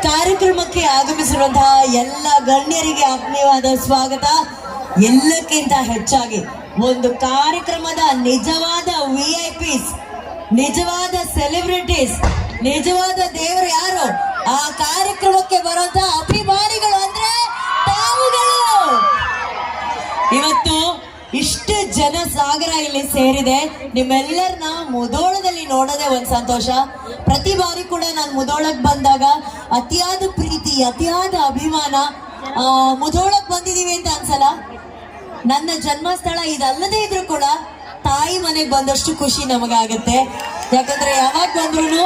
ಕಾರ್ಯಕ್ರಮಕ್ಕೆ ಆಗಮಿಸಿರುವಂತಹ ಎಲ್ಲ ಗಣ್ಯರಿಗೆ ಆತ್ಮೀಯವಾದ ಸ್ವಾಗತ. ಎಲ್ಲಕ್ಕಿಂತ ಹೆಚ್ಚಾಗಿ ಒಂದು ಕಾರ್ಯಕ್ರಮದ ನಿಜವಾದ ವಿಐಪಿಸ್, ನಿಜವಾದ ಸೆಲೆಬ್ರಿಟೀಸ್, ನಿಜವಾದ ದೇವರು ಯಾರು? ಆ ಕಾರ್ಯಕ್ರಮಕ್ಕೆ ಬರುವಂತಹ ಅಭಿಮಾನಿಗಳು ಅಂದ್ರೆ ತಾವುಗಳು. ಇವತ್ತು ಇಷ್ಟು ಜನ ಸಾಗರ ಇಲ್ಲಿ ಸೇರಿದೆ. ನಿಮ್ಮೆಲ್ಲರನ್ನ ಮುಧೋಳದಲ್ಲಿ ನೋಡೋದೇ ಒಂದು ಸಂತೋಷ. ಪ್ರತಿ ಬಾರಿ ಕೂಡ ನಾನು ಮುಧೋಳಕ್ಕೆ ಬಂದಾಗ ಅತಿಯಾದ ಪ್ರೀತಿ, ಅತಿಯಾದ ಅಭಿಮಾನ. ಮುಧೋಳಕ್ಕೆ ಬಂದಿದೀವಿ ಅಂತ ಅನ್ಸಲ್ಲ. ನನ್ನ ಜನ್ಮಸ್ಥಳ ಇದಲ್ಲದೆ ಇದ್ರು ಕೂಡ ತಾಯಿ ಮನೆಗೆ ಬಂದಷ್ಟು ಖುಷಿ ನಮಗಾಗುತ್ತೆ. ಯಾಕಂದ್ರೆ ಯಾವಾಗ ಬಂದ್ರು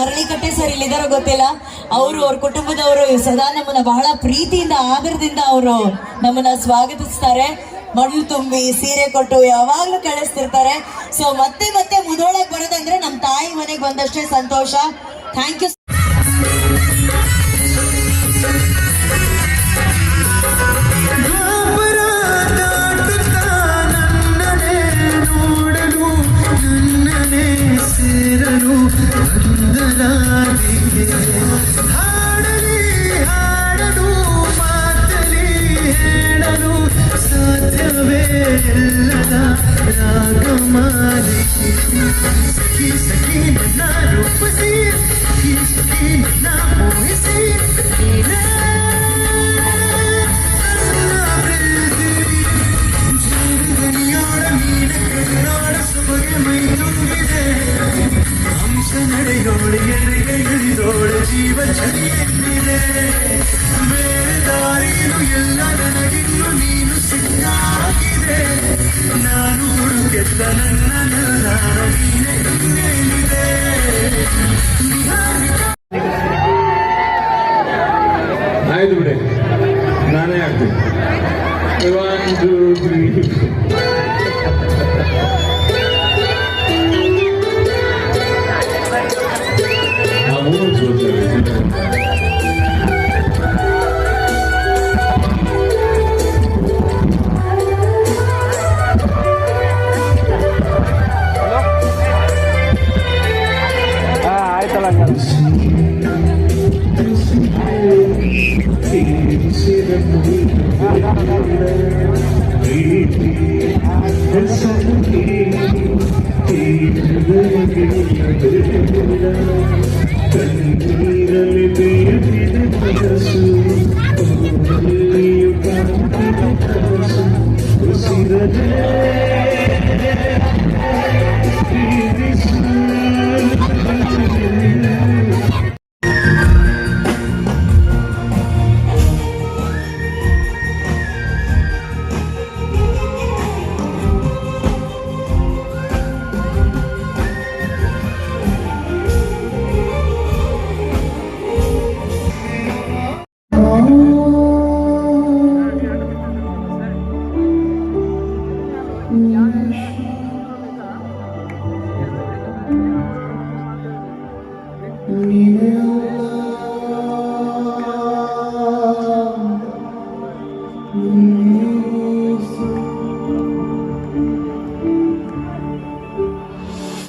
ಅರಳಿಕಟ್ಟೆ ಸರ್ ಇಲ್ಲಿದಾರೋ ಗೊತ್ತಿಲ್ಲ, ಅವರು ಅವ್ರ ಕುಟುಂಬದವರು ಸದಾ ನಮ್ಮನ್ನ ಬಹಳ ಪ್ರೀತಿಯಿಂದ ಆದರದಿಂದ ಅವರು ನಮ್ಮನ್ನ ಸ್ವಾಗತಿಸ್ತಾರೆ. ಮಣ್ಣು ತುಂಬಿ ಸೀರೆ ಕೊಟ್ಟು ಯಾವಾಗ್ಲೂ ಕಳಿಸ್ತಿರ್ತಾರೆ. ಸೊ ಮತ್ತೆ ಮತ್ತೆ ಮುಧೋಳಕ್ಕೆ ಬರೋದಂದ್ರೆ ನಮ್ಮ ತಾಯಿ ಮನೆಗೆ ಬಂದಷ್ಟೇ ಸಂತೋಷ. Thank you. ಜೀವ ಚಲಿಯಲ್ಲಿದೆ ಬೇರೆ ದಾರಿಯು ಎಲ್ಲ ನನಗಿನ್ನು ನೀನು ಸಿಕ್ಕಾಗಿದೆ. ನಾನು ಹುಡುಕೆದ್ದ ನನ್ನ ನೀನೆ ಇನ್ನೇನಿದೆ. ಆಯ್ತು ಬಿಡಿ, ನಾನೇ ಆಗ್ತೀನಿ. 1 2 3 ಕಣ್ಣೀರಲು